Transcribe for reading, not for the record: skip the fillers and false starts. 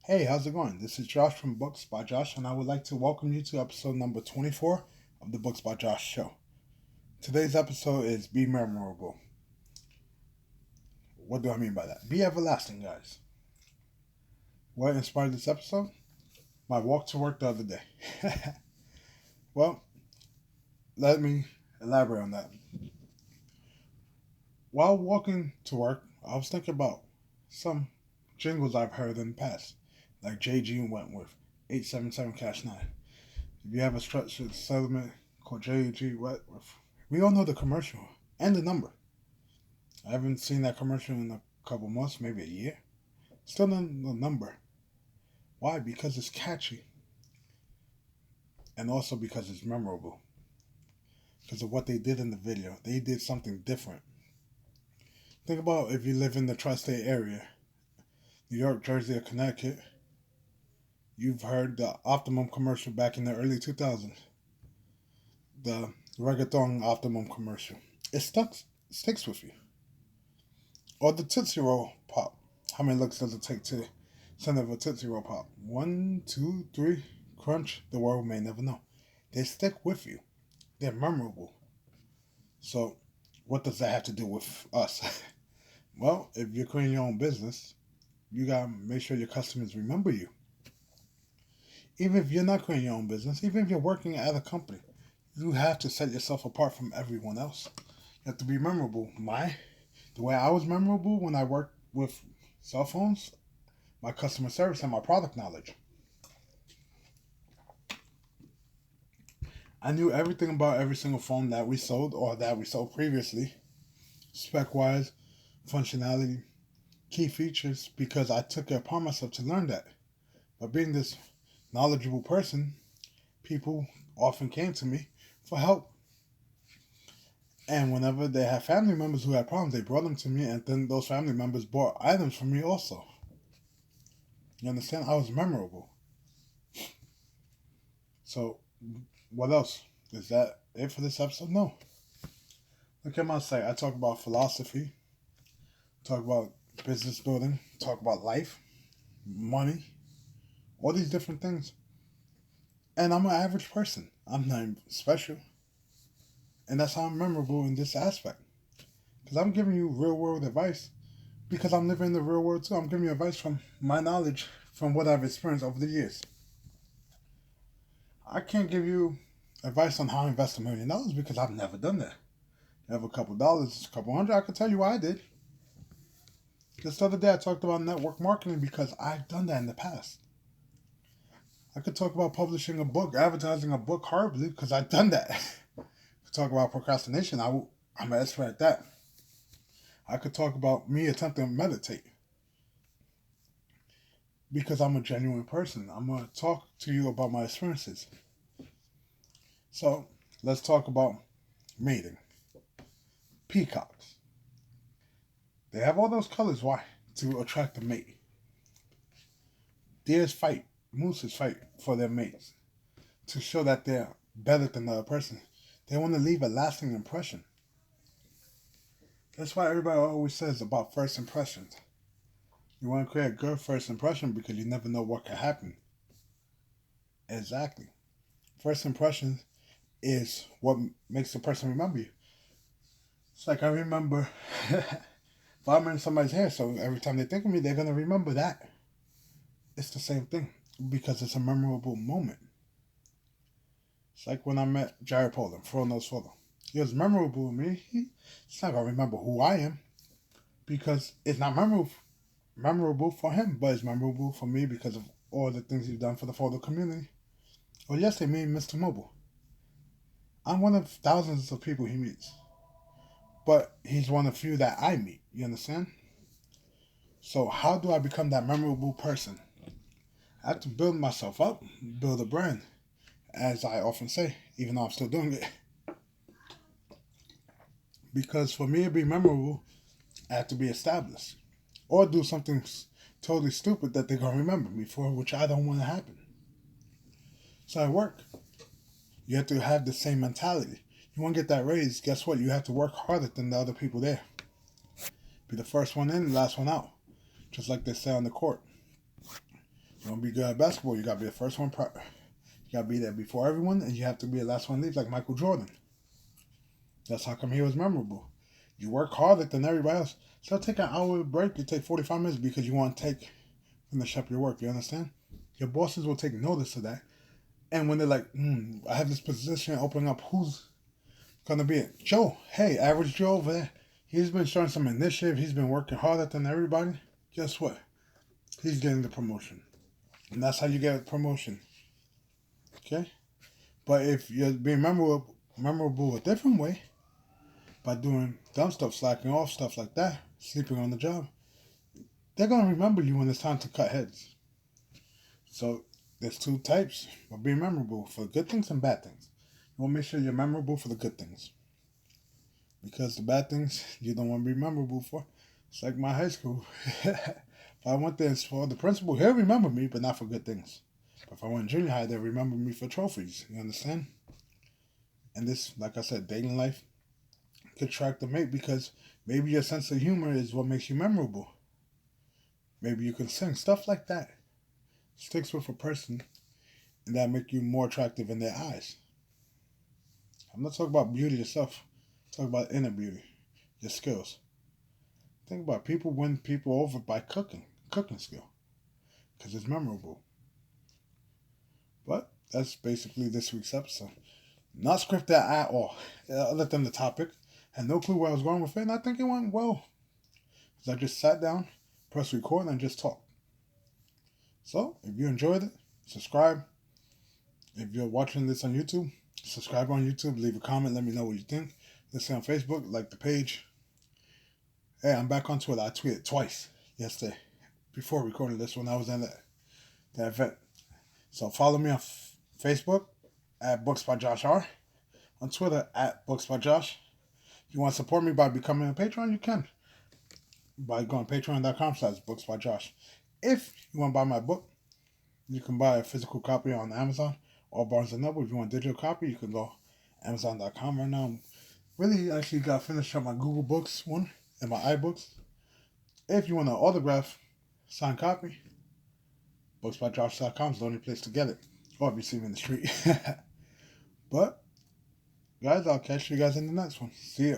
Hey, how's it going? This is Josh from Books by Josh, and I would like to welcome you to episode number 24 of the Books by Josh show. Today's episode is Be Memorable. What do I mean by that? Be everlasting, guys. What inspired this episode? My walk to work the other day. Well, let me elaborate on that. While walking to work, I was thinking about some jingles I've heard in the past, like JG went with 877 Cash 9. If you have a structured settlement called JG Wentworth, we all know the commercial and the number. I haven't seen that commercial in a couple months, maybe a year. Still in the number. Why? Because it's catchy. And also because it's memorable. Because of what they did in the video. They did something different. Think about if you live in the tri-state area, New York, Jersey, or Connecticut. You've heard the Optimum commercial back in the early 2000s. The reggaeton Optimum commercial. Sticks with you. Or the Tootsie Roll Pop. How many looks does it take to send up a Tootsie Roll Pop? 1, 2, 3, crunch. The world may never know. They stick with you. They're memorable. So, what does that have to do with us? Well, if you're creating your own business, you gotta make sure your customers remember you. Even if you're not creating your own business, even if you're working at a company, you have to set yourself apart from everyone else. You have to be memorable. The way I was memorable when I worked with cell phones, my customer service and my product knowledge. I knew everything about every single phone that we sold or that we sold previously, spec wise, functionality, key features, because I took it upon myself to learn that. But being this knowledgeable person, people often came to me for help. And whenever they had family members who had problems, they brought them to me, and then those family members bought items from me also. You understand? I was memorable. So, what else? Is that it for this episode? No. Look at my site. I talk about philosophy, talk about business building, talk about life, money, all these different things. And I'm an average person. I'm not special. And that's how I'm memorable in this aspect. Because I'm giving you real world advice. Because I'm living in the real world too. I'm giving you advice from my knowledge, from what I've experienced over the years. I can't give you advice on how to invest $1 million because I've never done that. You have a couple dollars, a couple hundred, I can tell you what I did. Just the other day I talked about network marketing because I've done that in the past. I could talk about publishing a book, advertising a book horribly because I've done that. Talk about procrastination, I'm an expert at that. I could talk about me attempting to meditate because I'm a genuine person. I'm going to talk to you about my experiences. So, let's talk about mating. Peacocks. They have all those colors. Why? To attract a mate. Deers fight. Mooses fight for their mates. To show that they're better than the other person. They want to leave a lasting impression. That's why everybody always says about first impressions. You want to create a good first impression because you never know what can happen. Exactly. First impression is what makes the person remember you. It's like I remember if I'm in somebody's hair, so every time they think of me, they're going to remember that. It's the same thing because it's a memorable moment. It's like when I met Jared Poland, Fro Knows Photo. He was memorable to me. He's not going to remember who I am because it's not memorable for him, but it's memorable for me because of all the things he's done for the photo community. Well, yes, they mean Mr. Mobile. I'm one of thousands of people he meets, but he's one of few that I meet. You understand? So how do I become that memorable person? I have to build myself up, build a brand, as I often say, even though I'm still doing it. Because for me to be memorable, I have to be established. Or do something totally stupid that they're going to remember me for, which I don't want to happen. So at work, you have to have the same mentality. You want to get that raise, guess what? You have to work harder than the other people there. Be the first one in, the last one out. Just like they say on the court. You want to be good at basketball, you got to be the first one. You got to be there before everyone, and you have to be the last one to leave, like Michael Jordan. That's how come he was memorable. You work harder than everybody else. So take an hour break, you take 45 minutes because you want to finish up your work. You understand? Your bosses will take notice of that. And when they're like, I have this position opening up, who's going to be it? Joe. Hey, average Joe over there. He's been showing some initiative. He's been working harder than everybody. Guess what? He's getting the promotion. And that's how you get a promotion. Okay? But if you're being memorable a different way, by doing dumb stuff, slacking off, stuff like that, sleeping on the job, they're going to remember you when it's time to cut heads. So there's two types of being memorable, for good things and bad things. You want to make sure you're memorable for the good things. Because the bad things, you don't want to be memorable for. It's like my high school. If I went there for the principal, he'll remember me, but not for good things. But if I went junior high, they'll remember me for trophies. You understand? And this, like I said, dating life, could track the mate because maybe your sense of humor is what makes you memorable. Maybe you can sing, stuff like that. Sticks with a person, and that make you more attractive in their eyes. I'm not talking about beauty yourself. I'm talking about inner beauty, your skills. Think about it. People win people over by cooking skill, because it's memorable. But that's basically this week's episode. Not scripted at all, other than the topic. Had no clue where I was going with it, and I think it went well. Because I just sat down, pressed record, and just talked. So, if you enjoyed it, subscribe. If you're watching this on YouTube, subscribe on YouTube, leave a comment, let me know what you think. Listen on Facebook, like the page. Hey, I'm back on Twitter. I tweeted twice yesterday before recording this when I was in that event. So follow me on Facebook at Books by Josh R. On Twitter at Books by Josh. If you want to support me by becoming a patron, you can. By going to patreon.com/Books by Josh. If you want to buy my book, you can buy a physical copy on Amazon or Barnes & Noble. If you want a digital copy, you can go Amazon.com right now. I'm really actually got to finish up my Google Books one and my iBooks. If you want an autograph, signed copy, booksbyjosh.com is the only place to get it. Or if you see me in the street. But, guys, I'll catch you guys in the next one. See ya.